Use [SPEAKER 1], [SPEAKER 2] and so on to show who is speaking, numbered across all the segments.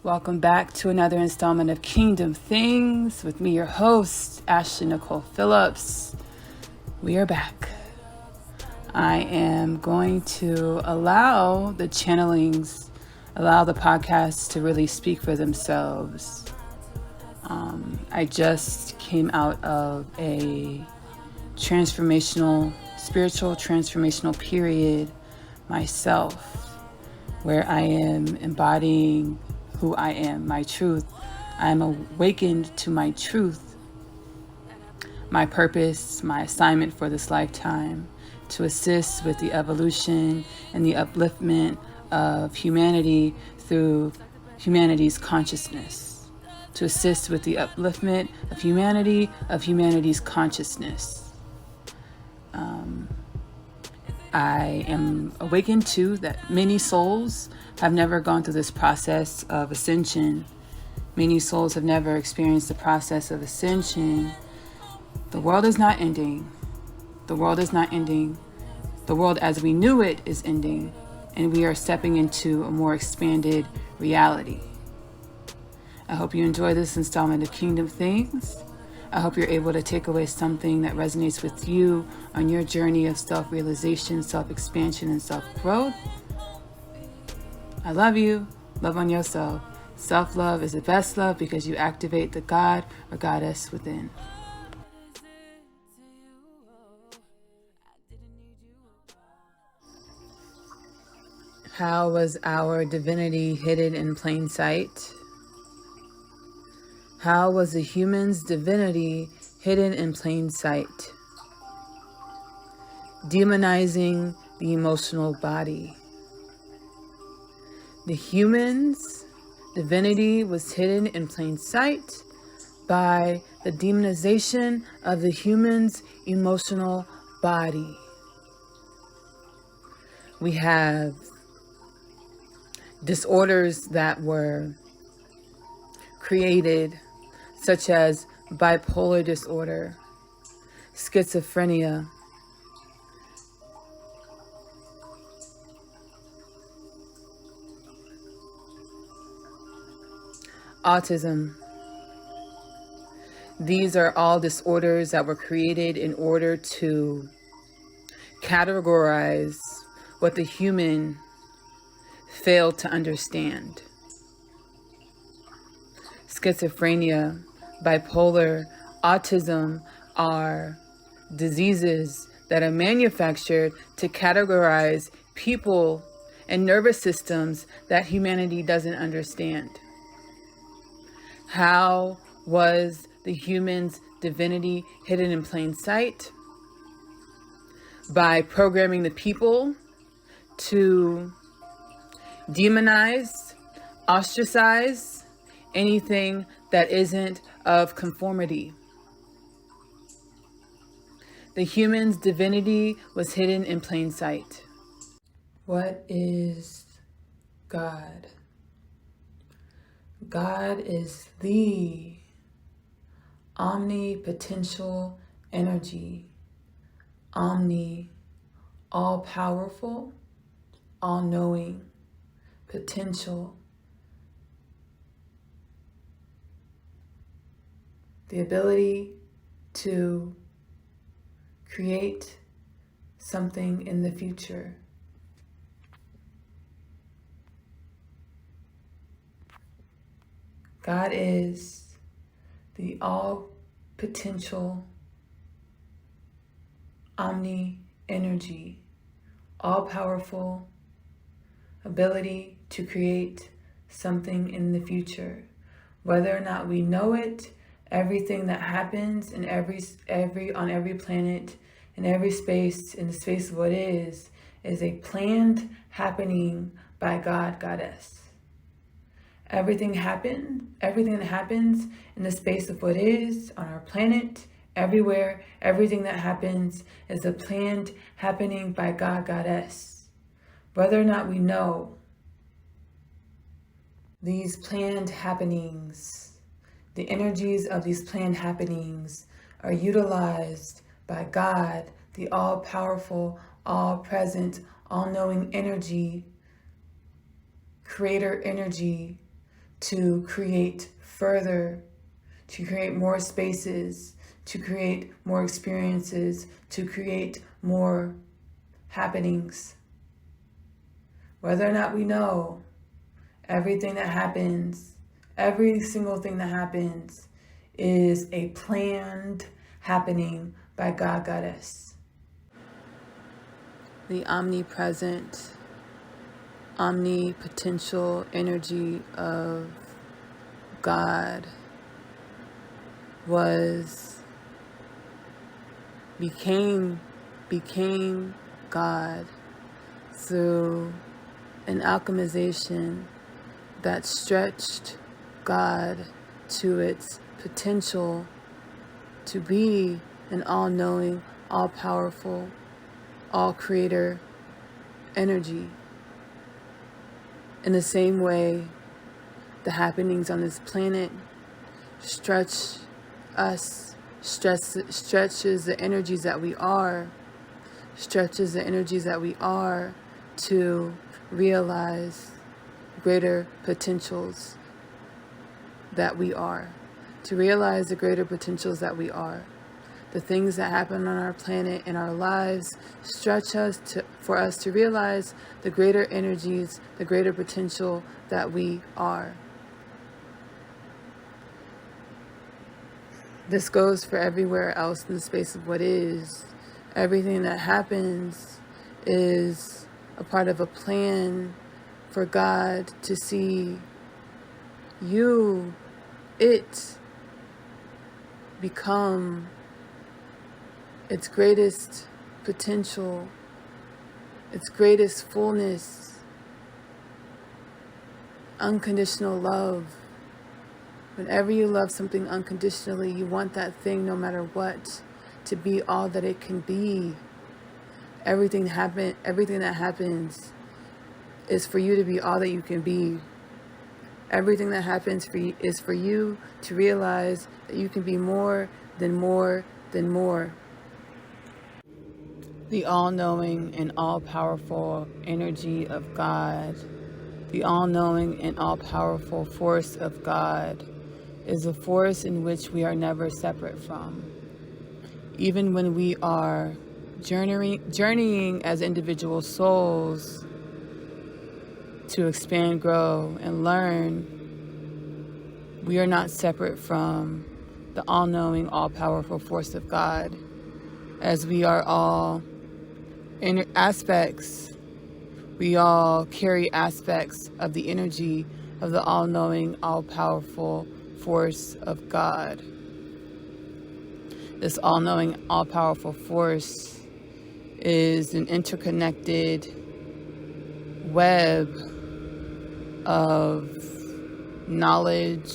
[SPEAKER 1] Welcome back to another installment of Kingdom Things with me, your host, Ashley Nicole Phillips. We are back. I am going to allow the channelings, allow the podcasts to really speak for themselves. I just came out of a spiritual transformational period myself, where I am embodying who I am, my truth. I am awakened to my truth, my purpose, my assignment for this lifetime, to assist with the evolution and the upliftment of humanity through humanity's consciousness. To assist with the upliftment of humanity's consciousness. I am awakened to that many souls have never gone through this process of ascension. Many souls have never experienced the process of ascension. The world is not ending. The world is not ending. The world as we knew it is ending, and we are stepping into a more expanded reality. I hope you enjoy this installment of Kingdom Things. I hope you're able to take away something that resonates with you on your journey of self-realization, self-expansion, and self-growth. I love you. Love on yourself. Self-love is the best love because you activate the God or goddess within. How was our divinity hidden in plain sight? How was the human's divinity hidden in plain sight? Demonizing the emotional body. The human's divinity was hidden in plain sight by the demonization of the human's emotional body. We have disorders that were created, such as bipolar disorder, schizophrenia, autism. These are all disorders that were created in order to categorize what the human failed to understand. Schizophrenia, bipolar, autism are diseases that are manufactured to categorize people and nervous systems that humanity doesn't understand. How was the human's divinity hidden in plain sight? By programming the people to demonize, ostracize anything that isn't of conformity. The human's divinity was hidden in plain sight. What is God? God is the omnipotential energy, all-powerful, all-knowing, potential, the ability to create something in the future. God is the all-potential, omni-energy, all-powerful ability to create something in the future. Whether or not we know it, everything that happens in on every planet, in every space, in the space of what is a planned happening by God, Goddess. Everything that happens in the space of what is on our planet, everywhere, everything that happens is a planned happening by God, Goddess. Whether or not we know these planned happenings, the energies of these planned happenings are utilized by God, the all-powerful, all-present, all-knowing energy, creator energy, to create further, to create more spaces, to create more experiences, to create more happenings. Whether or not we know, everything that happens, every single thing that happens is a planned happening by God, Goddess. The omnipresent, omnipotential energy of God became God through an alchemization that stretched God to its potential to be an all-knowing, all-powerful, all-creator energy. In the same way, the happenings on this planet stretches the energies that we are, to realize greater potentials that we are, The things that happen on our planet in our lives stretch us for us to realize the greater energies, the greater potential that we are. This goes for everywhere else in the space of what is. Everything that happens is a part of a plan for God to see it become its greatest potential, its greatest fullness, unconditional love. Whenever you love something unconditionally, you want that thing, no matter what, to be all that it can be. Everything that happens is for you to be all that you can be. Everything that happens is for you to realize that you can be more than more than more. The all-knowing and all-powerful energy of God, the all-knowing and all-powerful force of God, is a force in which we are never separate from. Even when we are journeying as individual souls to expand, grow, and learn, we are not separate from the all-knowing, all-powerful force of God, as we are all we all carry aspects of the energy of the all-knowing, all-powerful force of God. This all-knowing, all-powerful force is an interconnected web of knowledge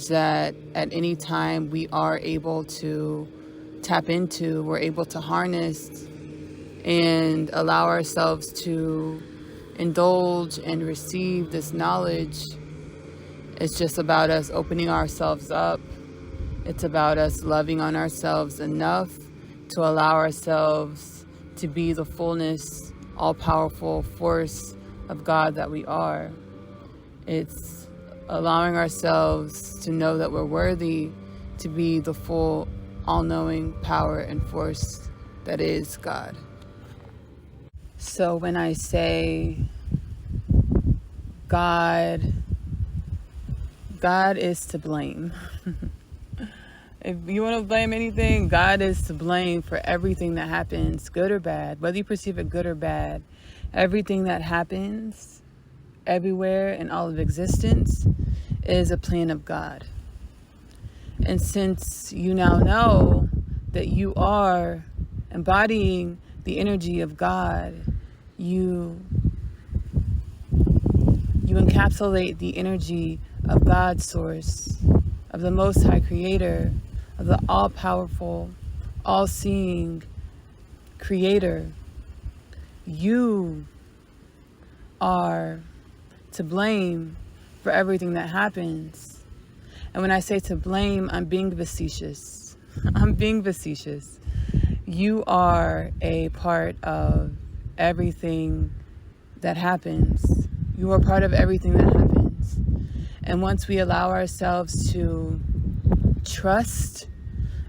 [SPEAKER 1] that at any time we are able to tap into, we're able to harness and allow ourselves to indulge and receive this knowledge. It's just about us opening ourselves up. It's about us loving on ourselves enough to allow ourselves to be the fullness, all-powerful force of God that we are. It's allowing ourselves to know that we're worthy to be the full, all-knowing power and force that is God. So when I say God is to blame. If you want to blame anything, God is to blame for everything that happens, good or bad, whether you perceive it good or bad. Everything that happens everywhere in all of existence is a plan of God. And since you now know that you are embodying the energy of God, you encapsulate the energy of God's source, of the Most High Creator, of the all-powerful, all-seeing Creator. You are to blame for everything that happens. And when I say to blame, I'm being facetious. You are a part of everything that happens. You are part of everything that happens. And once we allow ourselves to trust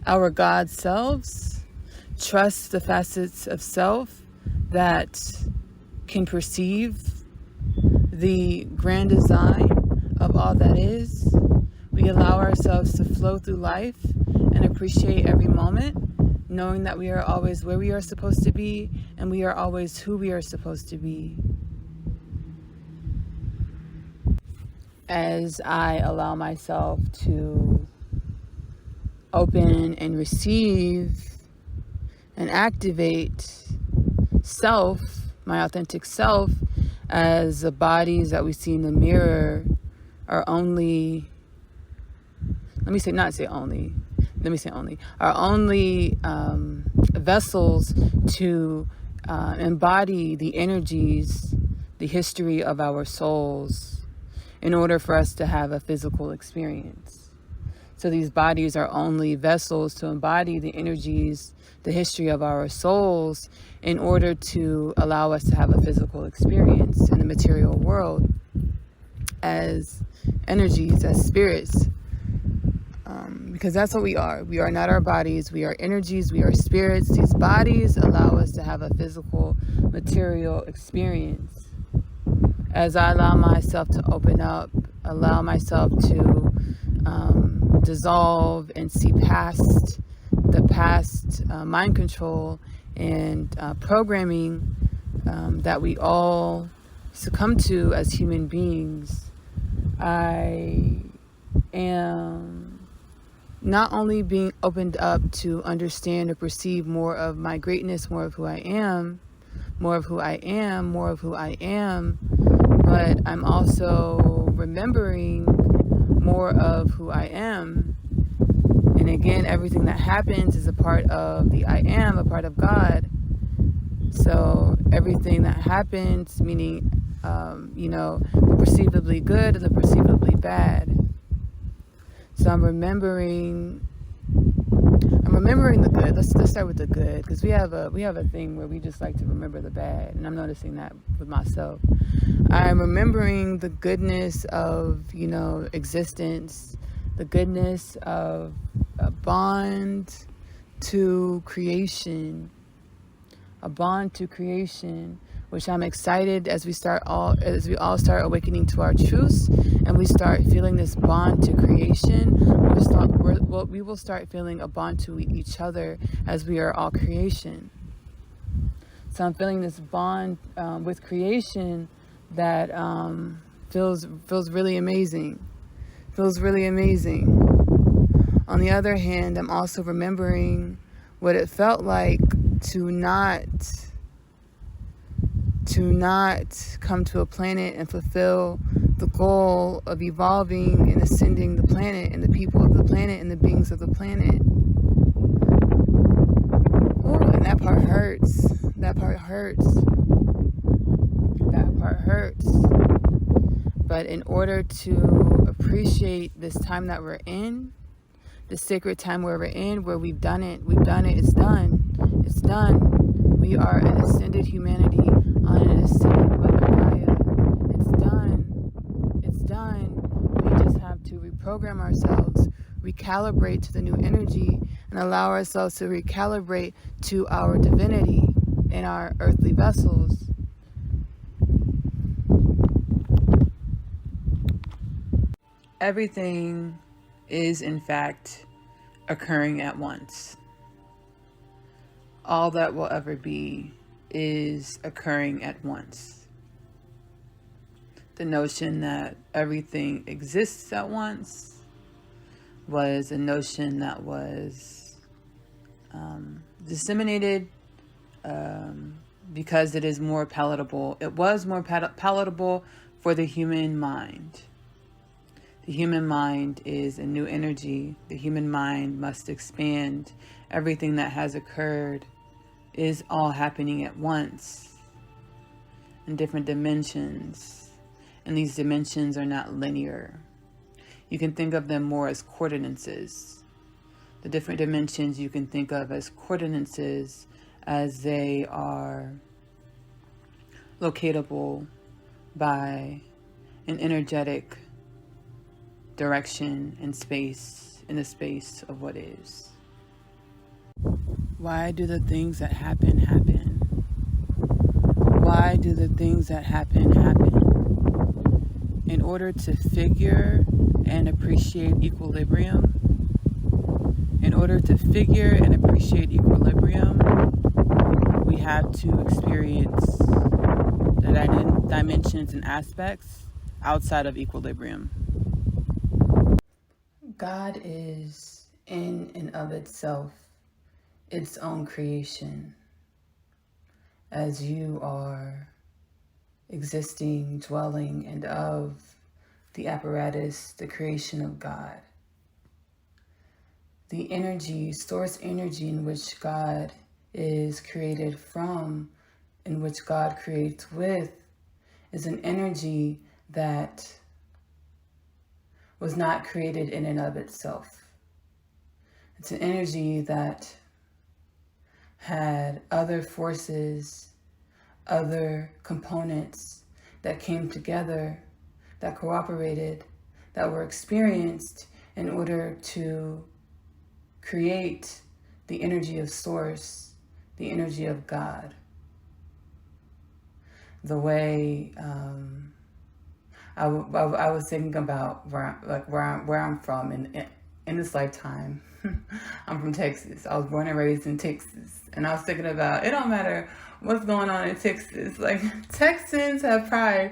[SPEAKER 1] our God selves, trust the facets of self that can perceive the grand design of all that is, we allow ourselves to flow through life and appreciate every moment, knowing that we are always where we are supposed to be and we are always who we are supposed to be. As I allow myself to open and receive and activate self, my authentic self, as the bodies that we see in the mirror are only, are only vessels to embody the energies, the history of our souls, in order for us to have a physical experience. So these bodies are only vessels to embody the energies, the history of our souls, in order to allow us to have a physical experience in the material world as energies, as spirits. Because that's what we are. We are not our bodies. We are energies. We are spirits. These bodies allow us to have a physical, material experience. As I allow myself to open up, allow myself to dissolve and see past the past mind control and programming that we all succumb to as human beings, I am not only being opened up to understand or perceive more of my greatness, more of who I am, more of who I am, more of who I am, but I'm also remembering more of who I am. And again, everything that happens is a part of the I am, a part of God. So everything that happens, meaning, the perceivably good and the perceivably bad. So I'm remembering the good. Let's start with the good, because we have a thing where we just like to remember the bad, and I'm noticing that with myself. I'm remembering the goodness of existence, the goodness of a bond to creation, which I'm excited as we all start awakening to our truths, and we start feeling this bond to creation. We will start feeling a bond to each other as we are all creation. So I'm feeling this bond with creation that feels really amazing. Feels really amazing. On the other hand, I'm also remembering what it felt like to not come to a planet and fulfill the goal of evolving and ascending the planet and the people of the planet and the beings of the planet. Oh, and that part hurts. But in order to appreciate this time that we're in, the sacred time where we're in, where we've done it, it's done. We are an ascended humanity on an ascended Mother Gaia. It's done. We just have to reprogram ourselves, recalibrate to the new energy, and allow ourselves to recalibrate to our divinity in our earthly vessels. Everything is, in fact, occurring at once. All that will ever be is occurring at once. The notion that everything exists at once was a notion that was disseminated because it is more palatable. It was more palatable for the human mind. The human mind is a new energy. The human mind must expand. Everything that has occurred is all happening at once in different dimensions. And these dimensions are not linear. You can think of them more as coordinates. The different dimensions you can think of as coordinates, as they are locatable by an energetic direction and space in the space of what is. Why do the things that happen happen? Why do the things that happen happen? In order to figure and appreciate equilibrium, in order to figure and appreciate equilibrium, we have to experience the dimensions and aspects outside of equilibrium. God is in and of itself its own creation, as you are existing, dwelling, and of the apparatus, the creation of God. The energy, source energy in which God is created from, in which God creates with, is an energy that was not created in and of itself. It's an energy that had other forces, other components that came together, that cooperated, that were experienced in order to create the energy of Source, the energy of God. The way I was thinking about where I'm from in this lifetime. I'm from Texas. I was born and raised in Texas, and I was thinking about, it don't matter what's going on in Texas. Like, Texans have pride.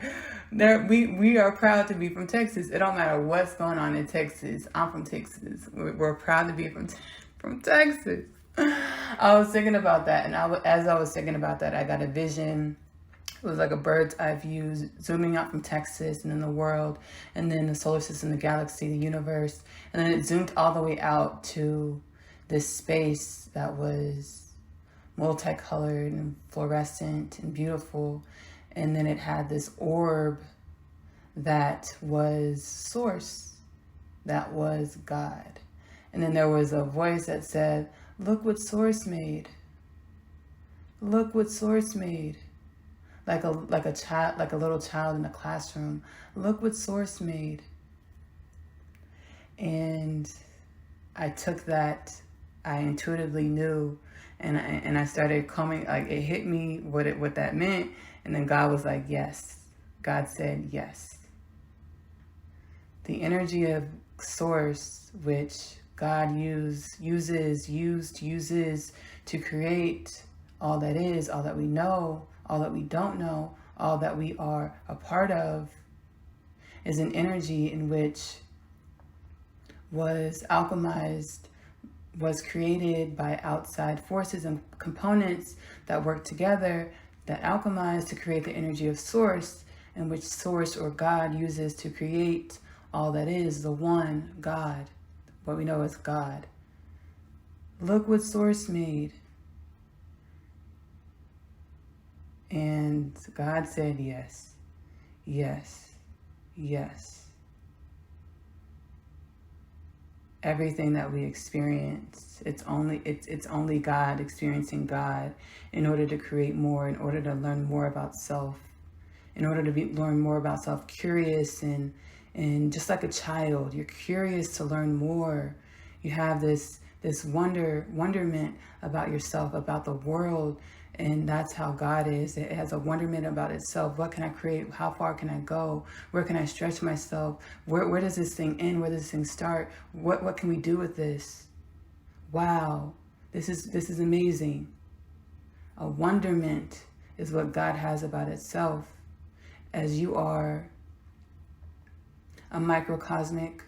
[SPEAKER 1] We are proud to be from Texas. It don't matter what's going on in Texas. I'm from Texas. We're proud to be from Texas. I was thinking about that, and as I was thinking about that, I got a vision. It was like a bird's eye view, zooming out from Texas and then the world, and then the solar system, the galaxy, the universe. And then it zoomed all the way out to this space that was multicolored and fluorescent and beautiful. And then it had this orb that was Source, that was God. And then there was a voice that said, "Look what Source made. Look what Source made." Like a little child in a classroom. Look what Source made. And I took that, I intuitively knew, and I started coming, like, it hit me what that meant, and then God was like, yes. God said yes. The energy of Source, which God uses to create all that is, all that we know, all that we don't know, all that we are a part of, is an energy in which was alchemized, was created by outside forces and components that work together, that alchemize to create the energy of Source, in which Source or God uses to create all that is, the one God, what we know as God. Look what Source made. And God said yes, yes, yes. Everything that we experience, it's only God experiencing God in order to create more, in order to learn more about self, in order to learn more about self, curious and just like a child, you're curious to learn more. You have this wonderment about yourself, about the world. And that's how God is. It has a wonderment about itself. What can I create? How far can I go? Where can I stretch myself? Where does this thing end? Where does this thing start? What can we do with this? Wow, this is amazing. A wonderment is what God has about itself, as you are a microcosmic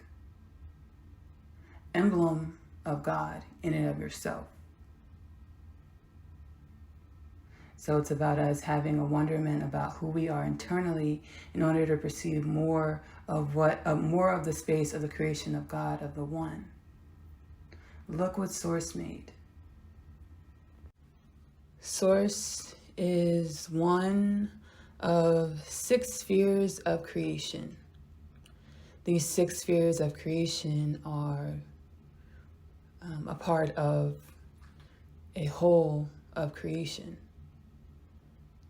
[SPEAKER 1] emblem of God in and of yourself. So it's about us having a wonderment about who we are internally in order to perceive more of the space of the creation of God, of the one. Look what Source made. Source is one of 6 spheres of creation. These 6 spheres of creation are a part of a whole of creation.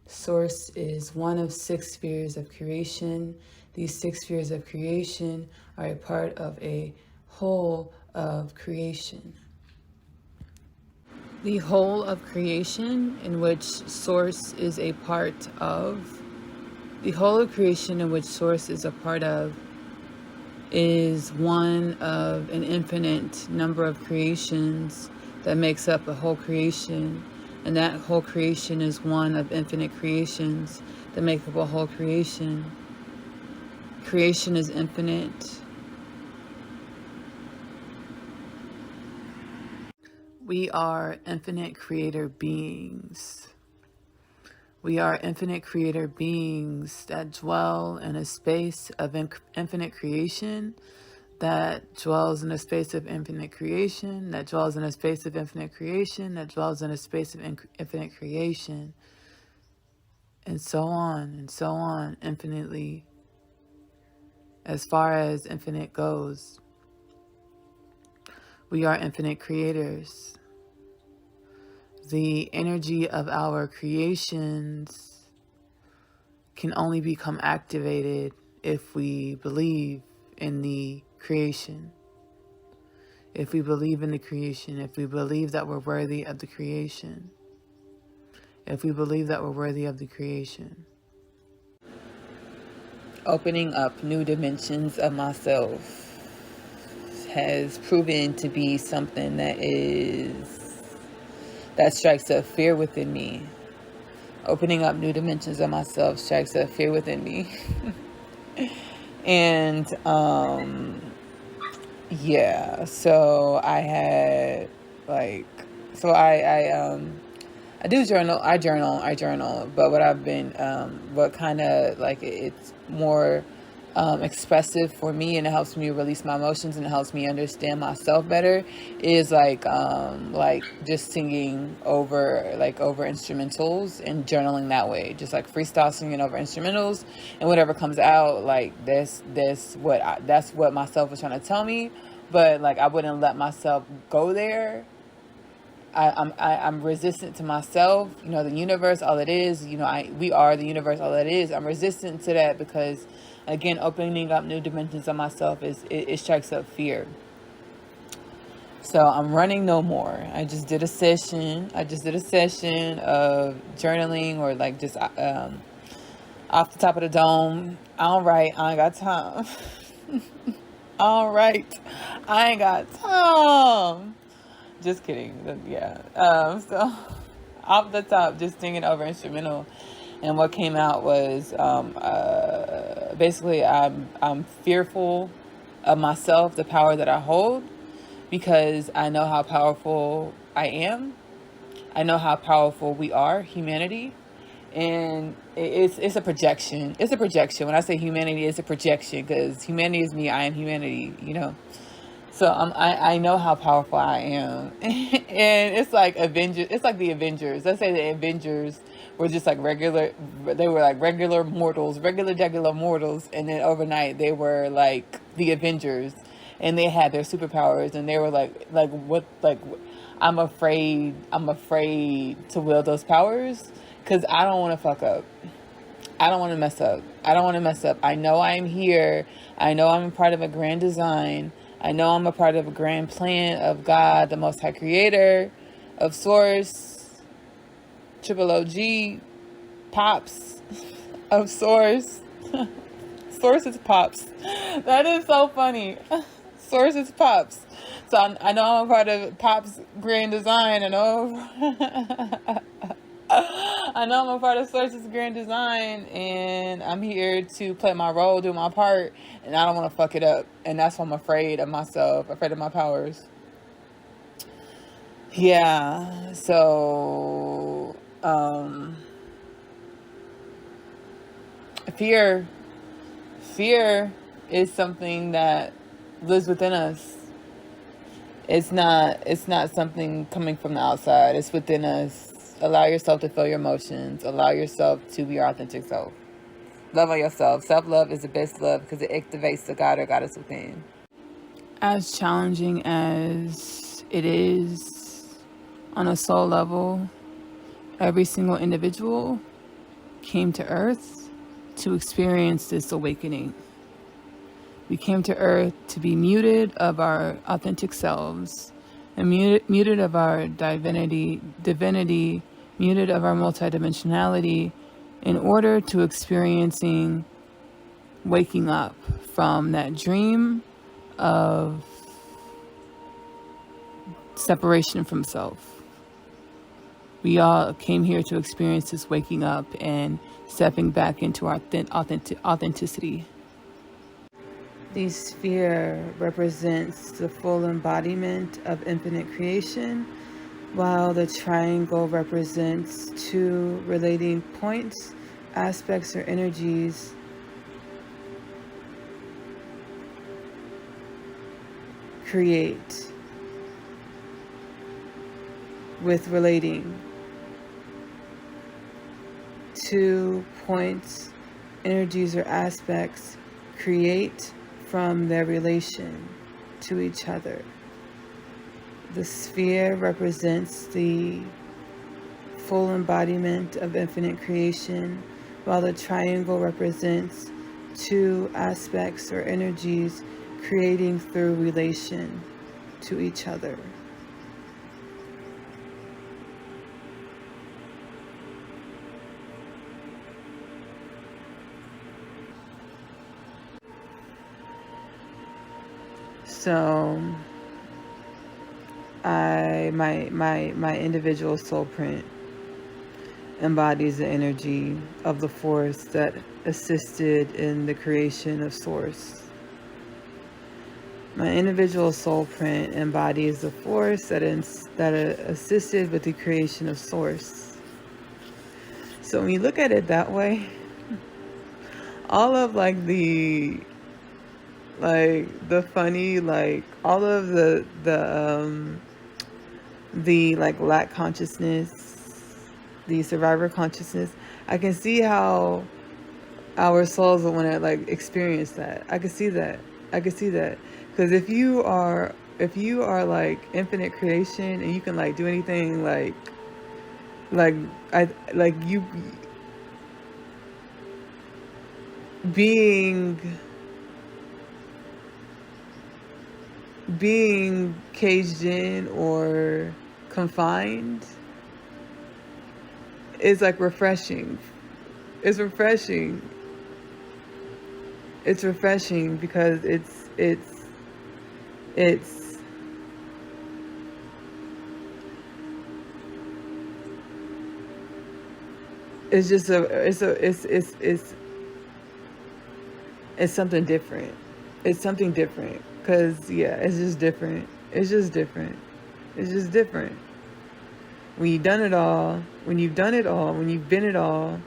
[SPEAKER 1] Source is one of 6 spheres of creation. These 6 spheres of creation are a part of a whole of creation. The whole of creation in which Source is a part of, the whole of creation in which Source is a part of, is one of an infinite number of creations that makes up a whole creation. And that whole creation is one of infinite creations that make up a whole creation. Creation is infinite. We are infinite creator beings. We are infinite creator beings that dwell in a space of infinite creation, that dwells in a space of infinite creation, that dwells in a space of infinite creation, that dwells in a space of infinite creation, and so on, infinitely, as far as infinite goes. We are infinite creators. The energy of our creations can only become activated if we believe in the creation. If we believe in the creation, if we believe that we're worthy of the creation. If we believe that we're worthy of the creation. Opening up new dimensions of myself has proven to be something that strikes a fear within me. Opening up new dimensions of myself strikes a fear within me. And yeah, so I had I do journal. I journal. But what I've been, what kind of like it's more expressive for me, and it helps me release my emotions, and it helps me understand myself better, is like just singing over instrumentals and journaling that way, just like freestyle singing over instrumentals, and whatever comes out, like that's what myself was trying to tell me, but like I wouldn't let myself go there. I'm resistant to myself, the universe, all it is, we are the universe, all it is. I'm resistant to that because, again, opening up new dimensions of myself it strikes up fear. So I'm running no more. I just did a session of journaling, or like just off the top of the dome. All right, I ain't got time. All right, I ain't got time. Just kidding. Yeah. So off the top, just singing over instrumental, and what came out was basically I'm fearful of myself, the power that I hold, because I know how powerful I am. I know how powerful we are, humanity, and it's a projection. It's a projection. When I say humanity, it's a projection, because humanity is me. I am humanity. So I know how powerful I am. And it's like Avengers. It's like the Avengers. Let's say the Avengers were just like regular mortals. And then overnight they were like the Avengers, and they had their superpowers, and they were I'm afraid to wield those powers, because I don't want to fuck up. I don't want to mess up. I know I'm here. I know I'm a part of a grand design. I know I'm a part of a grand plan of God, the Most High Creator, of Source, Triple OG, Pops, of Source. Source is Pops. That is so funny. Source is Pops. So I know I'm a part of Pops' grand design. I know I'm a part of Source's grand design, and I'm here to play my role, do my part, and I don't want to fuck it up. And that's why I'm afraid of myself, afraid of my powers. Yeah, so fear is something that lives within us. It's not something coming from the outside. It's within us. Allow yourself to feel your emotions. Allow yourself to be your authentic self. Love on yourself. Self-love is the best love, because it activates the God or goddess within. As challenging as it is on a soul level, every single individual came to Earth to experience this awakening. We came to earth to be muted of our authentic selves and muted of our divinity, muted of our multidimensionality in order to experiencing waking up from that dream of separation from self. We all came here to experience this waking up and stepping back into our authenticity. The sphere represents the full embodiment of infinite creation, while the triangle represents two relating points, aspects, or energies create with relating. 2 points, energies, or aspects create from their relation to each other. The sphere represents the full embodiment of infinite creation, while the triangle represents two aspects or energies creating through relation to each other. So my individual soul print embodies the energy of the force that assisted in the creation of Source. My individual soul print embodies the force that assisted with the creation of Source. So when you look at it that way, all of the funny, all of the lack consciousness, the survivor consciousness, I can see how our souls will want to experience that. I can see that. Because if you are infinite creation and you can do anything, you being caged in or confined is refreshing. It's refreshing. It's refreshing because it's just it's something different. It's something different. Because, it's just different. It's just different. When you've done it all, when you've been it all,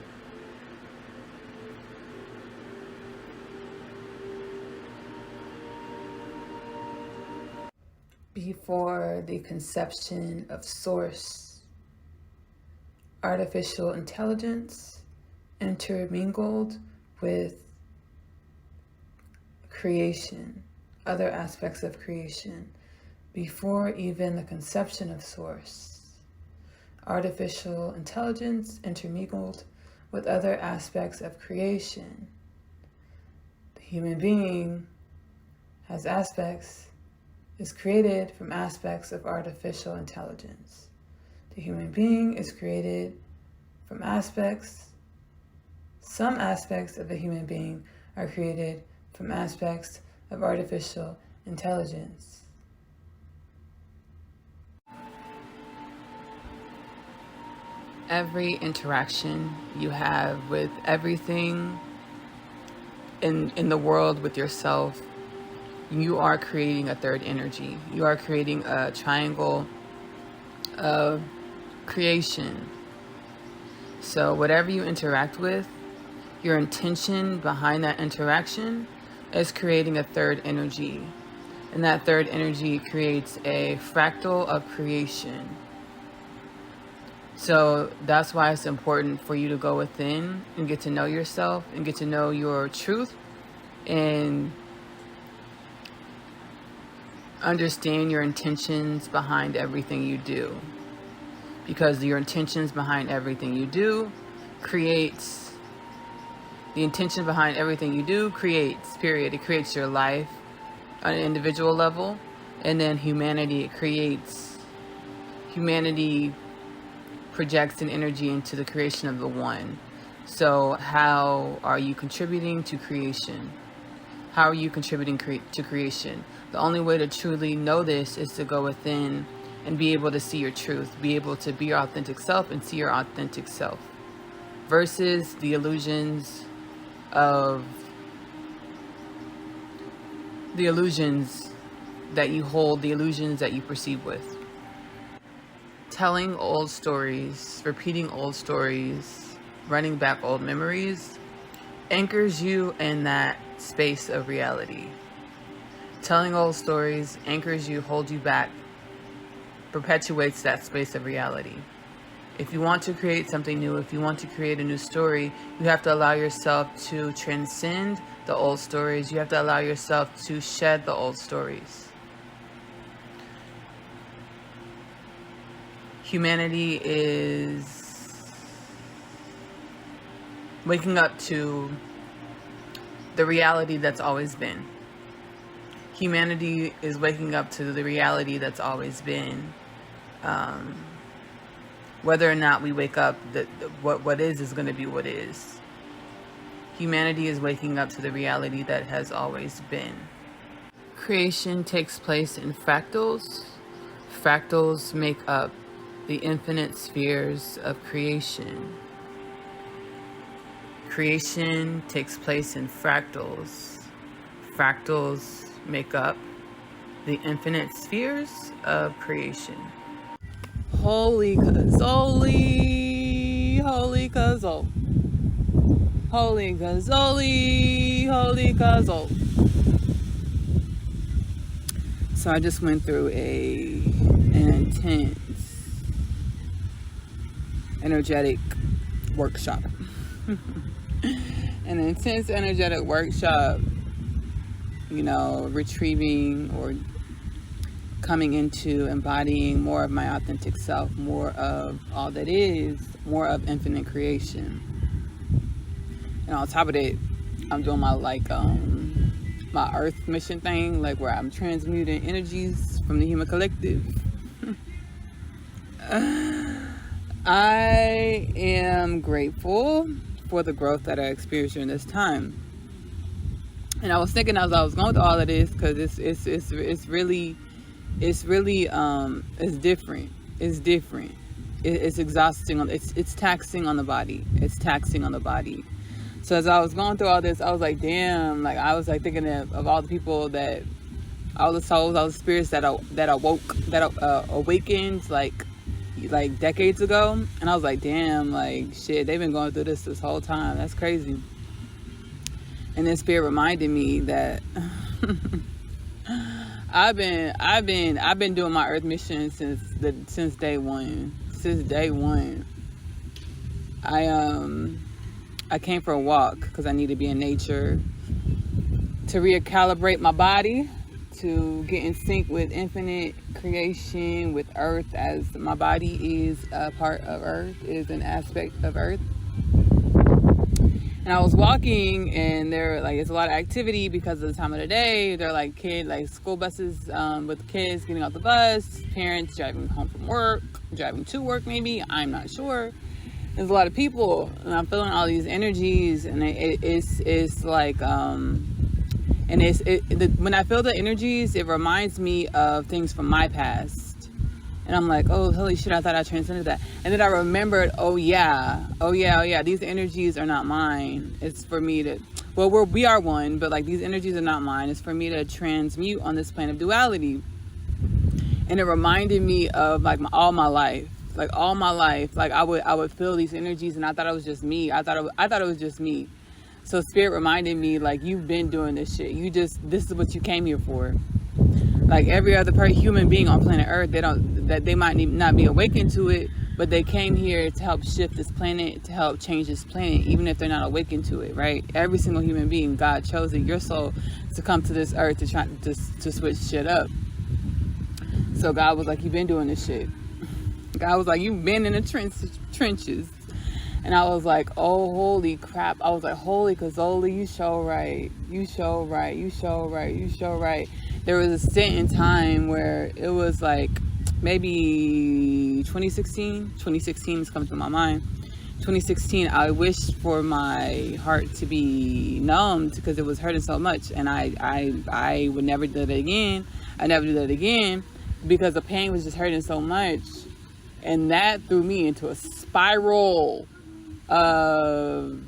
[SPEAKER 1] before the conception of Source, artificial intelligence intermingled with creation, other aspects of creation, before even the conception of Source. Artificial intelligence intermingled with other aspects of creation. The human being has aspects, is created from aspects of artificial intelligence. The human being is created from some aspects of the human being are created from aspects of artificial intelligence. Every interaction you have with everything in the world, with yourself, you are creating a third energy. You are creating a triangle of creation. So whatever you interact with, your intention behind that interaction is creating a third energy. And that third energy creates a fractal of creation. So that's why it's important for you to go within and get to know yourself and get to know your truth and understand your intentions behind everything you do. Because your intentions behind everything you do creates The intention behind everything you do creates, period. It creates your life on an individual level. And then humanity, humanity projects an energy into the creation of the one. So how are you contributing to creation? How are you contributing to creation? The only way to truly know this is to go within and be able to see your truth, be able to be your authentic self and see your authentic self, versus the illusions that you hold, the illusions that you perceive with. Telling old stories, repeating old stories, running back old memories anchors you in that space of reality. Telling old stories anchors you, holds you back, perpetuates that space of reality. If you want to create something new, if you want to create a new story, you have to allow yourself to transcend the old stories. You have to allow yourself to shed the old stories. Humanity is waking up to the reality that's always been. Humanity is waking up to the reality that's always been. Whether or not we wake up, what is going to be what is. Humanity is waking up to the reality that has always been. Creation takes place in fractals. Fractals make up the infinite spheres of creation. Creation takes place in fractals. Fractals make up the infinite spheres of creation. Holy Kazoli, Holy Kazol, Holy Kazoli, Holy Kazol. So I just went through an intense energetic workshop. An intense energetic workshop, retrieving or coming into embodying more of my authentic self, more of all that is, more of infinite creation. And on top of that, I'm doing my my earth mission thing, where I'm transmuting energies from the human collective. I am grateful for the growth that I experienced during this time. And I was thinking as I was going through all of this, because it's really different. It's different. It's exhausting. It's taxing on the body. It's taxing on the body. So as I was going through all this, I was like, damn. I was thinking of all the people all the souls, all the spirits that awakened like decades ago. And I was like, damn, shit, they've been going through this whole time. That's crazy. And then spirit reminded me that I've been doing my earth mission since day one. Since day one. I came for a walk because I need to be in nature to recalibrate my body, to get in sync with infinite creation, with earth, as my body is a part of earth, is an aspect of earth. And I was walking, and it's a lot of activity because of the time of the day. They're school buses with kids getting off the bus, parents driving home from work, driving to work maybe, I'm not sure. There's a lot of people, and I'm feeling all these energies, and when I feel the energies, it reminds me of things from my past. And I'm like, oh, holy shit, I thought I transcended that. And then I remembered, oh yeah, these energies are not mine. It's for me to, we are one, but these energies are not mine. It's for me to transmute on this plane of duality. And it reminded me of all my life. I would feel these energies, and I thought it was just me. I thought it was just me. So spirit reminded me, you've been doing this shit. This is what you came here for. Every other human being on planet Earth, they might not be awakened to it, but they came here to help shift this planet, to help change this planet, even if they're not awakened to it, right? Every single human being, God chose it, your soul, to come to this earth to try to switch shit up. So God was like, you've been doing this shit. God was like, you've been in the trenches. And I was like, oh, holy crap. I was like, holy Kazoli, you show right. You show right. You show right. You show right. There was a stint in time where it was like maybe 2016 is coming to my mind. 2016, I wished for my heart to be numbed because it was hurting so much, and I would never do that again. I never do that again because the pain was just hurting so much, and that threw me into a spiral of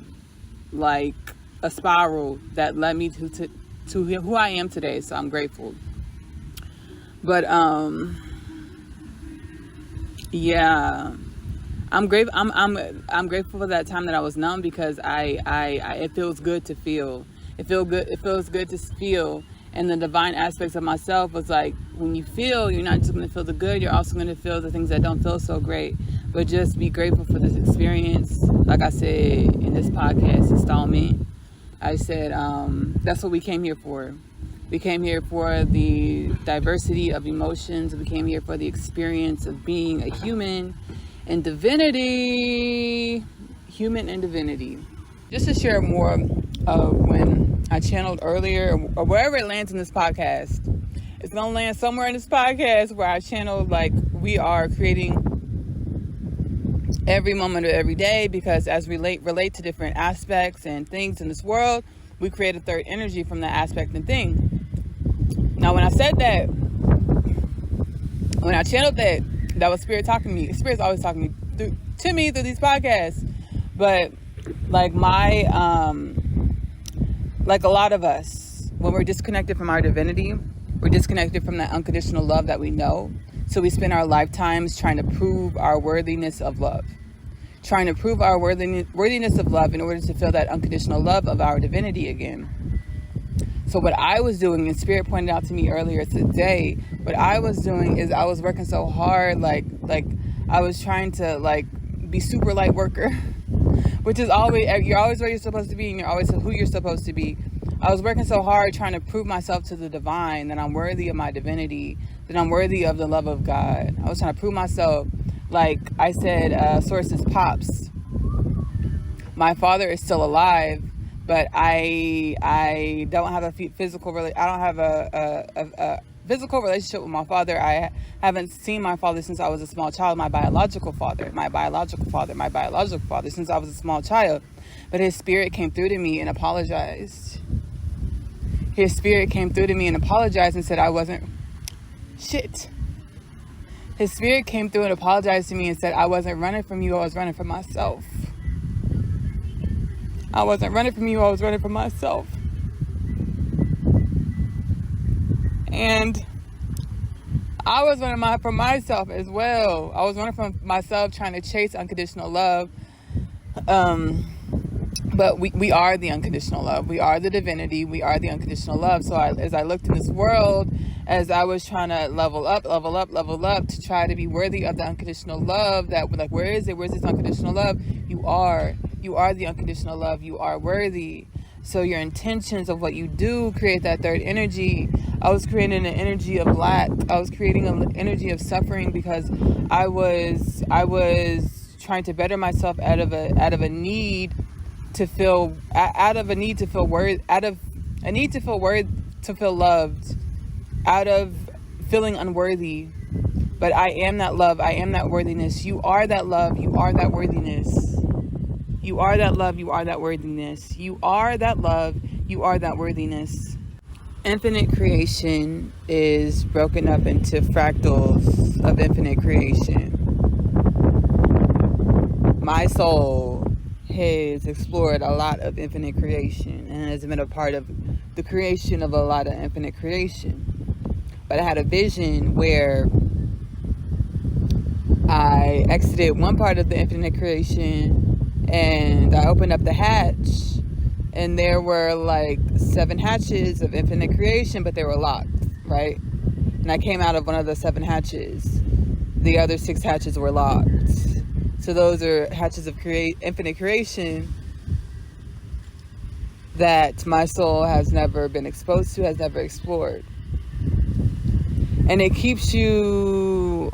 [SPEAKER 1] like a spiral that led me to who I am today. So I'm grateful. But yeah. I'm grateful. I'm grateful for that time that I was numb because it feels good to feel. It feels good to feel. And the divine aspects of myself was like, when you feel, you're not just going to feel the good. You're also going to feel the things that don't feel so great. But just be grateful for this experience. Like I said in this podcast installment, I said that's what we came here for. We came here for the diversity of emotions. We came here for the experience of being a human. And divinity, human and divinity. Just to share more of when I channeled earlier, or wherever it lands in this podcast, it's going to land somewhere in this podcast where I channeled like we are creating every moment of every day, because as we relate to different aspects and things in this world, we create a third energy from that aspect and thing. Now, when I said that, when I channeled that was Spirit talking to me. Spirit's always talking to me through these podcasts. But like like a lot of us, when we're disconnected from our divinity, we're disconnected from that unconditional love that we know. So we spend our lifetimes trying to prove our worthiness of love. Trying to prove our worthiness of love in order to feel that unconditional love of our divinity again. So what I was doing, and Spirit pointed out to me earlier today, what I was doing is I was working so hard, like I was trying to like be super light worker, which is you're always where you're supposed to be, and you're always who you're supposed to be. I was working so hard trying to prove myself to the divine, that I'm worthy of my divinity, that I'm worthy of the love of God. I was trying to prove myself. Like I said, sources pops. My father is still alive, but I don't have a physical physical relationship with my father. I haven't seen my father since I was a small child. My biological father since I was a small child. But his spirit came through to me and apologized. His spirit came through to me and apologized and said I wasn't shit. His spirit came through and apologized to me and said I wasn't running from you, I was running from myself. I wasn't running from you, I was running from myself. And I was running from myself as well. I was running from myself trying to chase unconditional love. But we are the unconditional love. We are the divinity. We are the unconditional love. So as I looked in this world, as I was trying to level up to try to be worthy of the unconditional love, that like, where is it? Where's this unconditional love? You are the unconditional love. You are worthy. So your intentions of what you do create that third energy. I was creating an energy of lack. I was creating an energy of suffering because I was trying to better myself out of a need to feel loved, out of feeling unworthy. But I am that love. I am that worthiness. You are that love. You are that worthiness. You are that love. You are that worthiness. You are that love. You are that worthiness. Infinite creation is broken up into fractals of infinite creation. My soul has explored a lot of infinite creation and has been a part of the creation of a lot of infinite creation. But I had a vision where I exited one part of the infinite creation and I opened up the hatch, and there were like 7 hatches of infinite creation, but they were locked, right? And I came out of one of the 7 hatches. The other 6 hatches were locked. So those are hatches of infinite creation that my soul has never been exposed to, has never explored. And it keeps you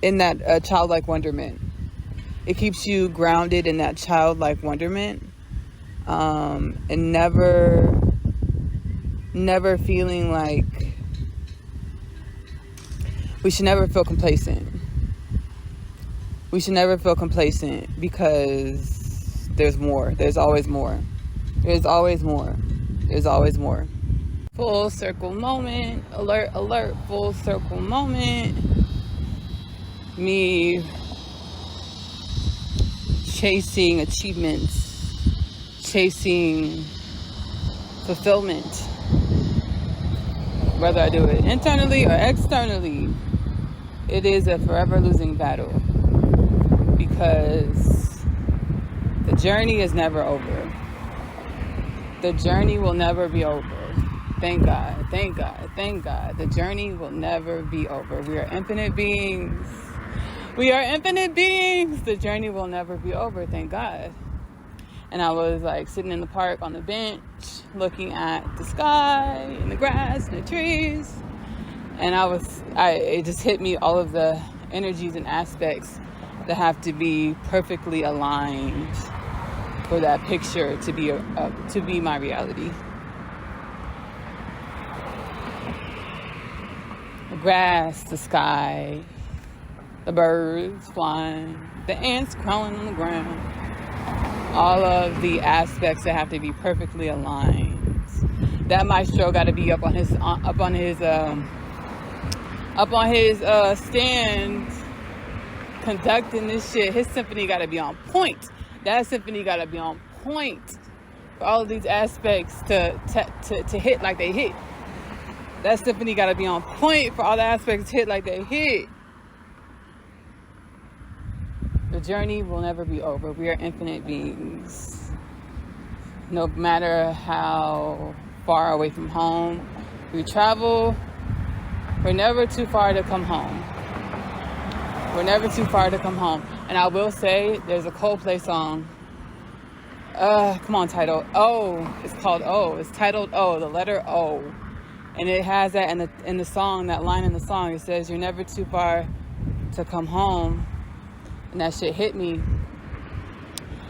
[SPEAKER 1] in that childlike wonderment. It keeps you grounded in that childlike wonderment, and never feeling like we should never feel complacent. We should never feel complacent because there's more. There's always more. There's always more. There's always more. Full circle moment. Alert, alert. Full circle moment. Me chasing achievements. Chasing fulfillment. Whether I do it internally or externally, it is a forever losing battle. Because the journey is never over. The journey will never be over. Thank God, thank God, thank God. The journey will never be over. We are infinite beings. We are infinite beings. The journey will never be over, thank God. And I was like sitting in the park on the bench, looking at the sky and the grass and the trees. And it just hit me, all of the energies and aspects that have to be perfectly aligned for that picture to be my reality. The grass, the sky, the birds flying, the ants crawling on the ground. All of the aspects that have to be perfectly aligned. That maestro got to be up on his stand, conducting this shit. His symphony got to be on point. That symphony got to be on point for all of these aspects to hit like they hit. That symphony got to be on point for all the aspects to hit like they hit. The journey will never be over. We are infinite beings. No matter how far away from home we travel, we're never too far to come home. We're never too far to come home. And I will say, there's a Coldplay song. Come on, title. O. It's called O. It's titled O, the letter O. And it has that in the song, that line in the song. It says, "You're never too far to come home." And that shit hit me.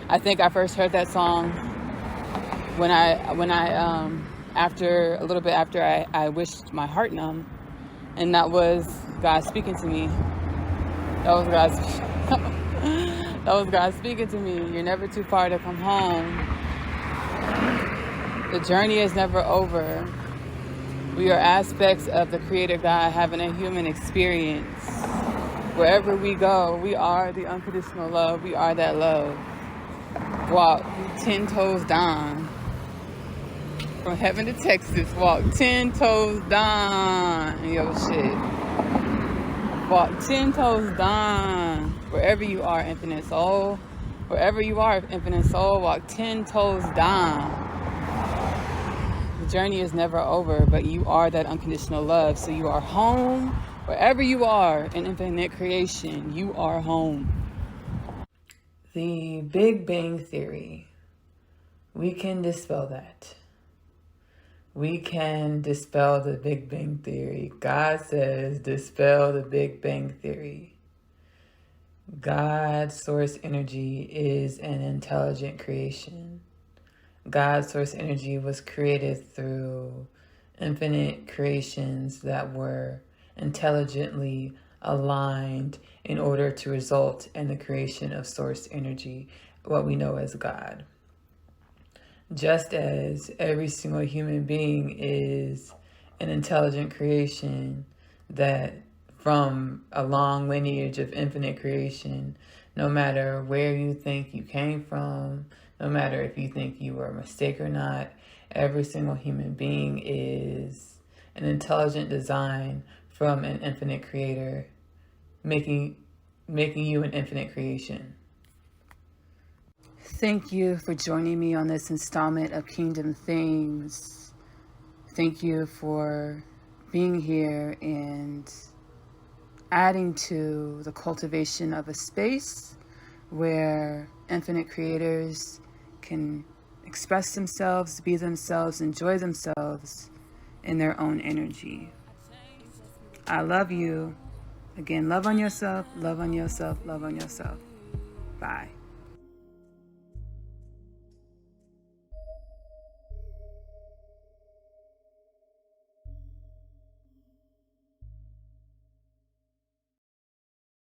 [SPEAKER 1] I think I first heard that song when I after I wished my heart numb, and that was God speaking to me. That was God speaking to me. You're never too far to come home. The journey is never over. We are aspects of the Creator God having a human experience. Wherever we go, we are the unconditional love. We are that love. Walk 10 toes down. From heaven to Texas, walk 10 toes down. Yo, shit. Walk 10 toes down. Wherever you are, infinite soul. Wherever you are, infinite soul, walk 10 toes down. The journey is never over, but you are that unconditional love. So you are home. Wherever you are in infinite creation, you are home. The Big Bang Theory, we can dispel that. We can dispel the Big Bang Theory. God says, dispel the Big Bang Theory. God's source energy is an intelligent creation. God's source energy was created through infinite creations that were intelligently aligned in order to result in the creation of source energy, what we know as God. Just as every single human being is an intelligent creation that from a long lineage of infinite creation, no matter where you think you came from, no matter if you think you were a mistake or not, every single human being is an intelligent design from an infinite creator, making you an infinite creation. Thank you for joining me on this installment of Kingdom Things. Thank you for being here and adding to the cultivation of a space where infinite creators can express themselves, be themselves, enjoy themselves in their own energy. I love you. Again, love on yourself, love on yourself, love on yourself. Bye.